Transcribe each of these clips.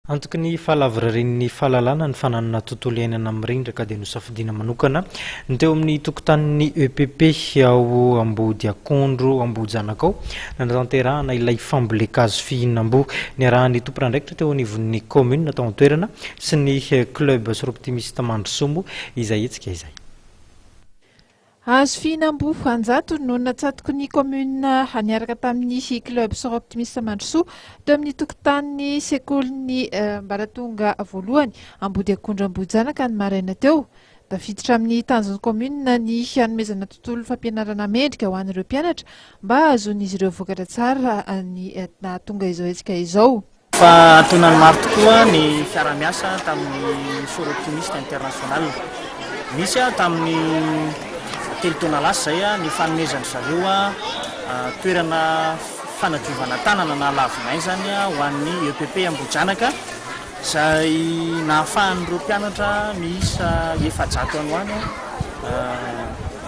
Antoky ny fahalavorarian'ny fahalalana ny fananana tontolo iainana mirindra ka dia nosafidiana manokana ny teo amin'ny tokontanin'ny EPP ao Ambodiakondro Ambohijanaka ao nanantanterahana ilay Fambolen Kazo fihinam-bo niarahan'ny tompon'andraikitra teo anivon'ny kaominina atao antoerana sy ny Club Soroptimist Mandrosoa izay etsika izay. Azo fihinam-bo anjato no natsatoky ny kaominina niaraka tamin'ny Club Soroptimist Mandrosoa teo amin'ny tokontanin'ny sekolin'ny ambaratonga voalohany Ambodiakondro Ambohijanaka ny maraina teo. Tafiditra amin'ny tanjona kaominina ny hanomezana tontolo fampianarana mendrika ho an'ireo mpianatra mba ahazoan'izy ireo vokatra tsara ny nahatonga izao etsika izao. Fa antonany maro tokoa ny fiara-miasa tamin'ny Soroptimist international. Misy tamin'ny telo taona lasa zay ny fanomezana zareo toerana fanadiovana tanana na lavinain zany ho an'ny EPP Ambohijanaka izay nahafahan'ireo mpianatra miisa 700 any ho any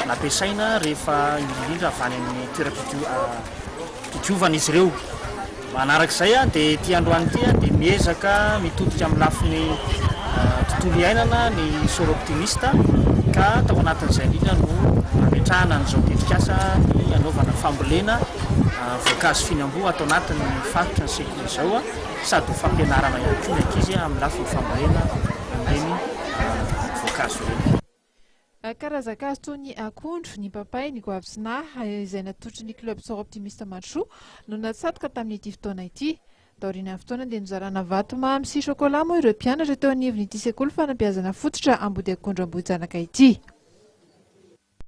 nampiasaina rehefa indrindra avy any amin'ny toeram-pitiovana izy ireo. Manarak'izay dia ity androany ity dia miezaka mitodika amin'ny lafiny tontolo iainana ny Soroptimista ka tao anatin'izay indrindra no ametrahana n'izao tetikasa ny anaovana fambolena voankazo fihinam-bo atao anatin'ny faritra ny sekoly izao sady ho fampianarana ihany koa ny ankizy amin'ny lafiny fambolena ireny voankazo ireny. Karazan-kazo toy ny akondro, ny papay, ny goavy izay natotry ny Club Soroptimist Mandrosoa no natsatoka tamin'ity fotoana ity. Taoriana fotoana dia nozarana vato mamy sy chocolat moa ireo mpianatra teo anivon'ity sekoly fanabeazana fototra Ambodiakondro Ambohijanaka ity.